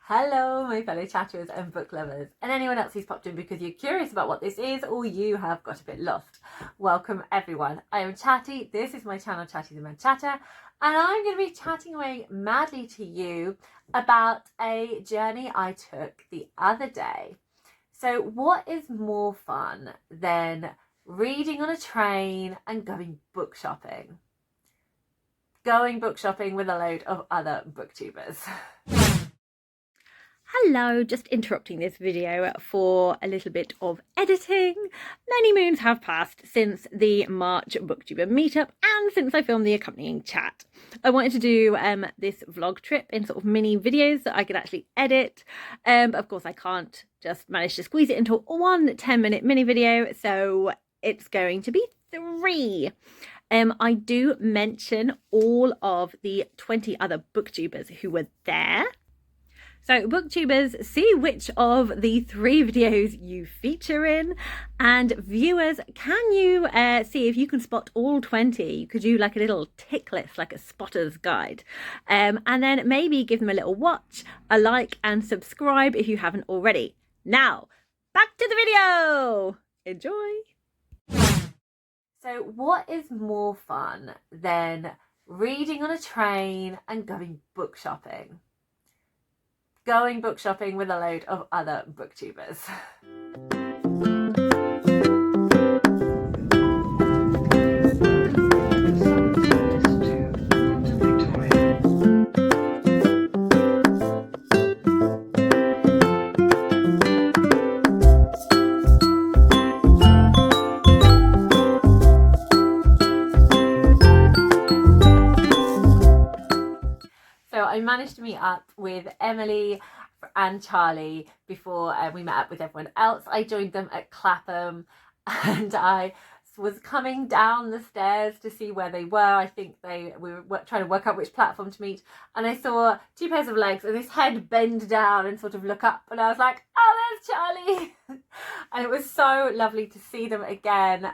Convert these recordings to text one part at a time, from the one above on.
Hello my fellow chatterers and book lovers, and anyone else who's popped in because you're curious about what this is or you have got a bit lost. Welcome everyone. I am Chatty, this is my channel Chatty the Mad Chatter, and I'm going to be chatting away madly to you about a journey I took the other day. So what is more fun than reading on a train and going book shopping? Going book shopping with a load of other booktubers. Hello, just interrupting this video for a little bit of editing. Many moons have passed since the March Booktuber meetup and since I filmed the accompanying chat. I wanted to do this vlog trip in sort of mini videos that I could actually edit, but of course I can't just manage to squeeze it into one 10-minute mini video, so it's going to be 3. I do mention all of the 20 other booktubers who were there. So booktubers, see which of the 3 videos you feature in, and viewers, can you see if you can spot all 20? You could do like a little tick list, like a spotter's guide, and then maybe give them a little watch, a like and subscribe if you haven't already. Now, back to the video! Enjoy! So what is more fun than reading on a train and going book shopping? Going book shopping with a load of other booktubers. So I managed to meet up with Emily and Charlie before we met up with everyone else. I joined them at Clapham and I was coming down the stairs to see where they were. I think we were trying to work out which platform to meet, and I saw 2 pairs of legs and this head bend down and sort of look up, and I was like, oh, there's Charlie. And it was so lovely to see them again.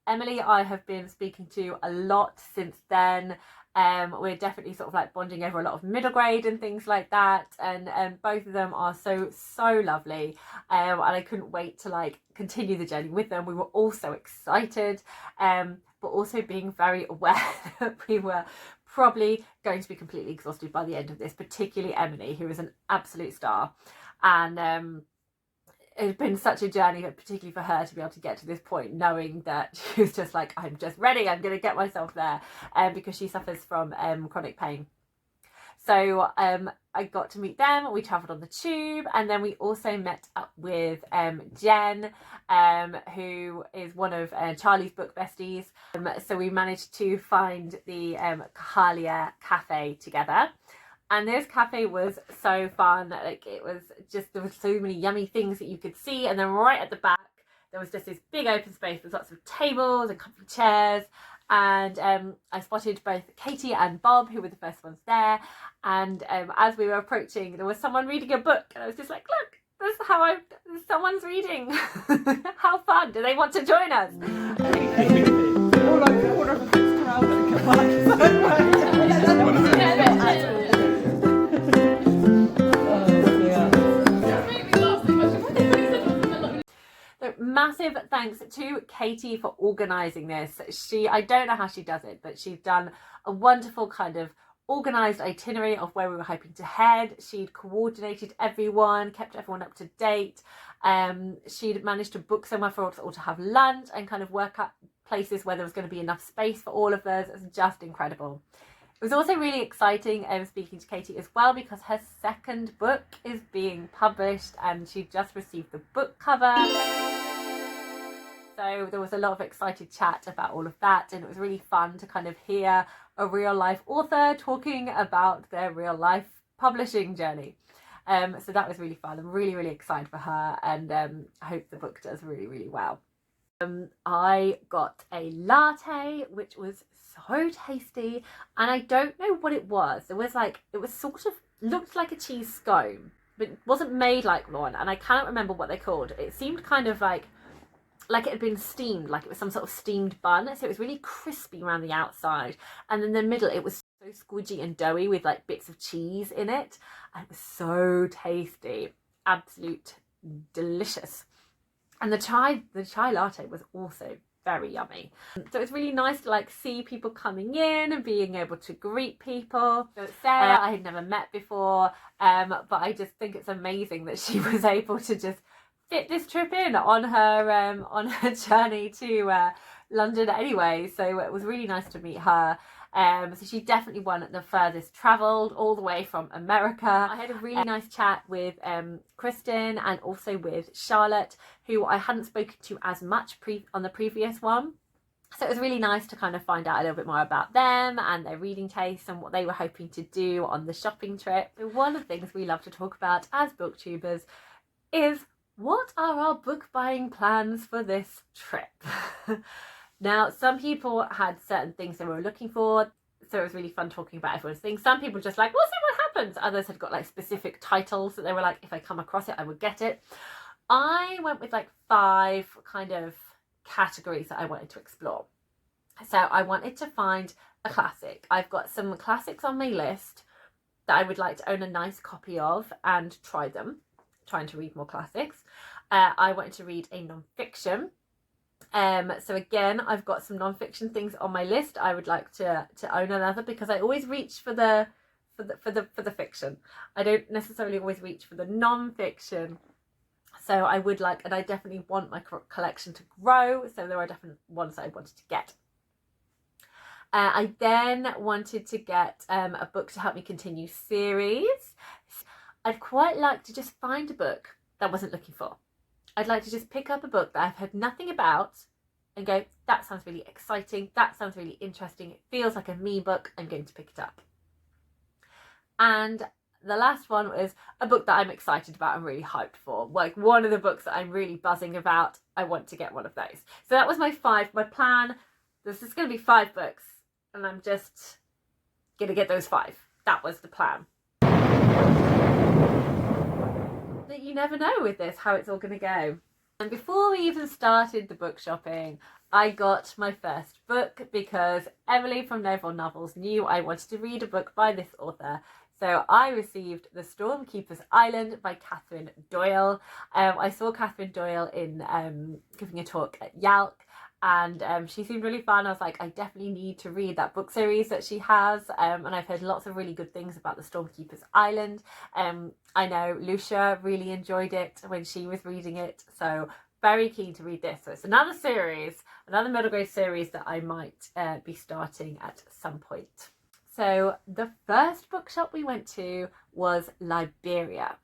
Emily I have been speaking to a lot since then. We're definitely sort of like bonding over a lot of middle grade and things like that, and both of them are so lovely, and I couldn't wait to like continue the journey with them. We were all so excited, but also being very aware that we were probably going to be completely exhausted by the end of this, particularly Emily, who is an absolute star, and it's been such a journey, particularly for her, to be able to get to this point, knowing that she was just like, I'm just ready, I'm going to get myself there, because she suffers from chronic pain. So I got to meet them, we travelled on the tube, and then we also met up with Jen, who is one of Charlie's book besties. So we managed to find the Khalia Cafe together. And this cafe was so fun. Like, it was just, there were so many yummy things that you could see, and then right at the back there was just this big open space with lots of tables and comfy chairs, and I spotted both Katie and Bob, who were the first ones there, and as we were approaching there was someone reading a book, and I was just like, look, this is how someone's reading. How fun, do they want to join us? Massive thanks to Katie for organising this. I don't know how she does it, but she's done a wonderful kind of organised itinerary of where we were hoping to head. She'd coordinated everyone, kept everyone up to date. She'd managed to book somewhere for us all to have lunch and kind of work out places where there was going to be enough space for all of us. It was just incredible. It was also really exciting speaking to Katie as well, because her second book is being published and she just received the book cover. So there was a lot of excited chat about all of that, and it was really fun to kind of hear a real life author talking about their real life publishing journey. So that was really fun. I'm really excited for her, and I hope the book does really well. I got a latte, which was so tasty, and I don't know what it was. It was sort of looked like a cheese scone, but it wasn't made like one, and I cannot remember what they're called. It seemed kind of like it had been steamed, like it was some sort of steamed bun, so it was really crispy around the outside, and in the middle it was So squidgy and doughy with like bits of cheese in it, and it was so tasty, absolute delicious. And the chai latte was also very yummy. So it's really nice to like see people coming in and being able to greet people. So Sarah I had never met before, but I just think it's amazing that she was able to just fit this trip in on her journey to London anyway. So it was really nice to meet her. So she definitely won the furthest travelled, all the way from America. I had a really nice chat with Kristen and also with Charlotte, who I hadn't spoken to as much on the previous one. So it was really nice to kind of find out a little bit more about them and their reading tastes and what they were hoping to do on the shopping trip. So one of the things we love to talk about as booktubers is, what are our book buying plans for this trip? Now, some people had certain things they were looking for, so it was really fun talking about everyone's things. Some people just like, we'll see what happens. Others had got like specific titles that they were like, if I come across it, I would get it. I went with like 5 kind of categories that I wanted to explore. So I wanted to find a classic. I've got some classics on my list that I would like to own a nice copy of and try them, trying to read more classics. I wanted to read a non-fiction. So again, I've got some non-fiction things on my list. I would like to own another, because I always reach for the fiction. I don't necessarily always reach for the non-fiction. So I would like, and I definitely want my collection to grow. So there are definitely ones that I wanted to get. I then wanted to get a book to help me continue series. I'd quite like to just find a book that I wasn't looking for. I'd like to just pick up a book that I've heard nothing about and go, that sounds really exciting, that sounds really interesting, it feels like a me book, I'm going to pick it up. And the last one was a book that I'm excited about and really hyped for. Like one of the books that I'm really buzzing about, I want to get one of those. So that was my plan. This is going to be 5 books, and I'm just going to get those 5. That was the plan. That you never know with this how it's all going to go. And before we even started the book shopping, I got my first book because Emily from Novel Novels knew I wanted to read a book by this author. So I received The Stormkeeper's Island by Catherine Doyle. I saw Catherine Doyle in giving a talk at Yalc, and she seemed really fun. I was like, I definitely need to read that book series that she has, and I've heard lots of really good things about The Stormkeeper's Island. I know Lucia really enjoyed it when she was reading it, so very keen to read this. So it's another series, another middle grade series that I might be starting at some point. So the first bookshop we went to was Liberia.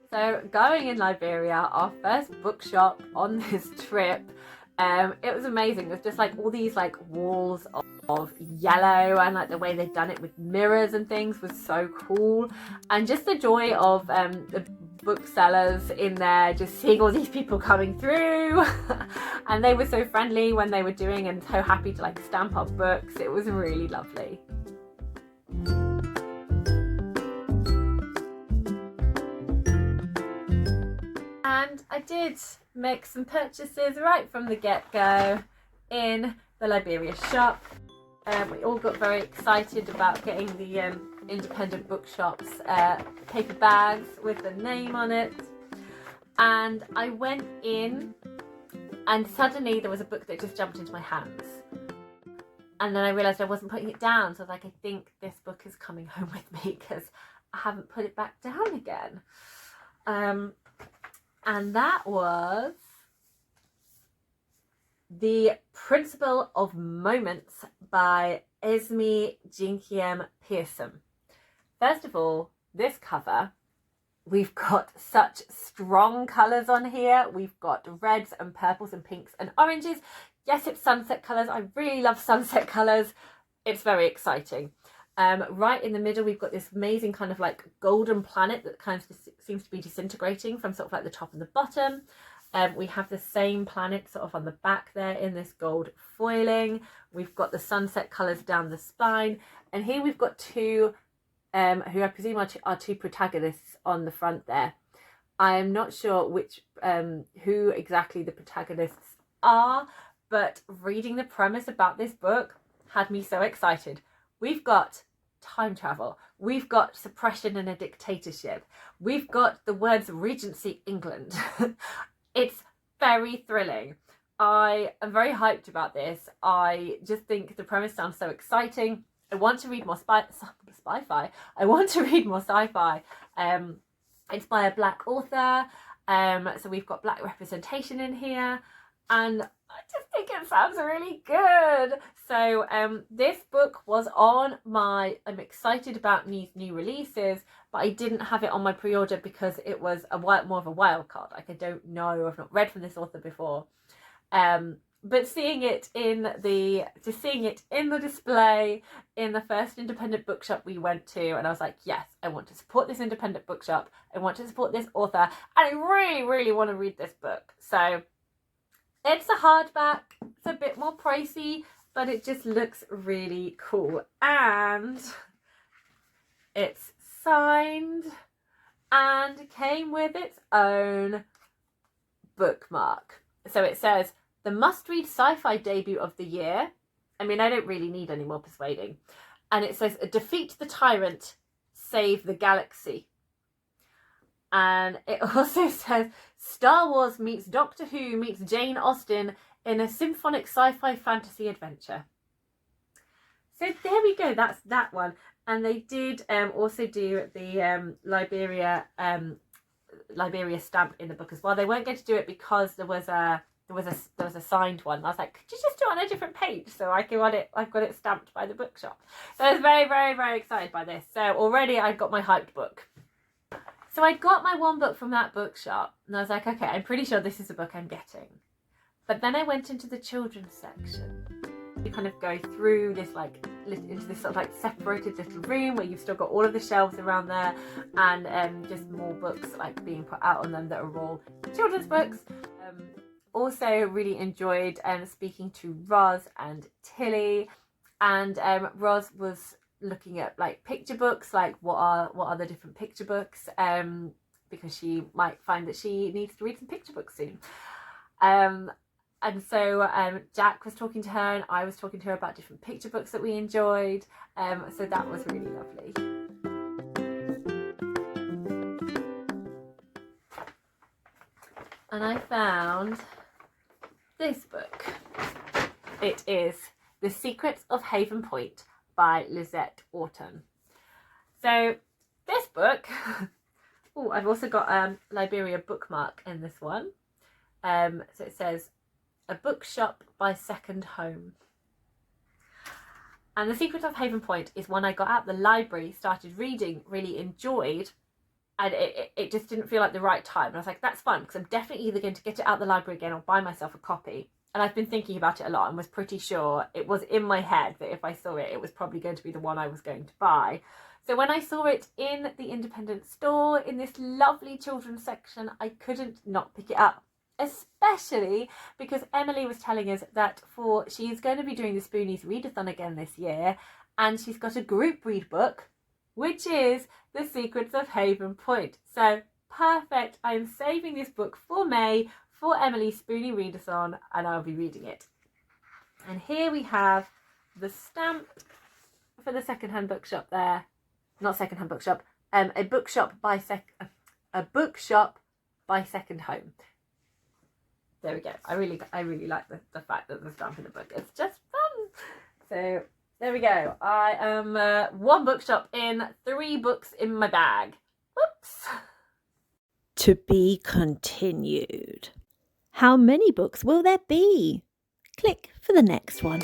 So going in Liberia, our first bookshop on this trip, it was amazing. It was just like all these like walls of yellow, and like the way they've done it with mirrors and things was so cool. And just the joy of the booksellers in there, just seeing all these people coming through and they were so friendly when they were doing and so happy to like stamp up books. It was really lovely. And I did make some purchases right from the get-go in the Liberia shop. We all got very excited about getting the independent bookshops paper bags with the name on it. And I went in and suddenly there was a book that just jumped into my hands. And then I realised I wasn't putting it down. So I was like, I think this book is coming home with me because I haven't put it back down again. And that was The Principle of Moments by Esme Jinkiem Pearson. First of all, this cover, we've got such strong colours on here. We've got reds and purples and pinks and oranges. Yes, it's sunset colours. I really love sunset colours. It's very exciting. Right in the middle, we've got this amazing kind of like golden planet that kind of seems to be disintegrating from sort of like the top and the bottom. We have the same planet sort of on the back there in this gold foiling. We've got the sunset colours down the spine. And here we've got two, who I presume are two protagonists on the front there. I am not sure which, who exactly the protagonists are, but reading the premise about this book, had me so excited. We've got time travel. We've got suppression and a dictatorship. We've got the words Regency England. It's very thrilling. I am very hyped about this. I just think the premise sounds so exciting. I want to read more sci-fi. I want to read more sci-fi. It's by a Black author. So we've got Black representation in here. And I just think it sounds really good. So this book was on my, I'm excited about these new releases, but I didn't have it on my pre-order because it was more of a wild card. Like, I don't know, I've not read from this author before. But seeing it in the display in the first independent bookshop we went to, and I was like, yes, I want to support this independent bookshop. I want to support this author, and I really, really want to read this book. So it's a hardback. It's a bit more pricey, but it just looks really cool. And it's signed and came with its own bookmark. So it says, the must-read sci-fi debut of the year. I mean, I don't really need any more persuading. And it says, defeat the tyrant, save the galaxy. And it also says, Star Wars meets Doctor Who meets Jane Austen in a symphonic sci-fi fantasy adventure. So there we go, that's that one. And they did also do the Liberia stamp in the book as well. They weren't going to do it because there was a signed one. I was like, could you just do it on a different page so I've got it stamped by the bookshop. So I was very, very, very excited by this. So already I've got my hyped book. So I got my one book from that bookshop and I was like, okay, I'm pretty sure this is the book I'm getting. But then I went into the children's section. You kind of go through this into this sort of like separated little room where you've still got all of the shelves around there and just more books like being put out on them that are all children's books. Also really enjoyed speaking to Roz and Tilly, and Roz was looking at like picture books, like what are the different picture books, because she might find that she needs to read some picture books soon. And so Jack was talking to her and I was talking to her about different picture books that we enjoyed. So that was really lovely. And I found this book. It is The Secrets of Haven Point by Lisette Orton. So this book, oh, I've also got Liberia bookmark in this one. So it says, a bookshop by second home. And The Secrets of Haven Point is one I got out the library, started reading, really enjoyed, and it just didn't feel like the right time. And I was like, that's fun, because I'm definitely either going to get it out the library again or buy myself a copy. And I've been thinking about it a lot and was pretty sure, it was in my head that if I saw it, it was probably going to be the one I was going to buy. So when I saw it in the independent store, in this lovely children's section, I couldn't not pick it up. Especially because Emily was telling us that she's going to be doing the Spoonies Readathon again this year, and she's got a group read book, which is The Secrets of Haven Point. So perfect. I am saving this book for May for Emily's Spoonie Readathon, and I'll be reading it. And here we have the stamp for the secondhand bookshop there. Not secondhand bookshop. A bookshop by second home. There we go. I really like the fact that the stamp in the book. It's just fun. So there we go. I am one bookshop in, 3 books in my bag. Whoops. To be continued. How many books will there be? Click for the next one.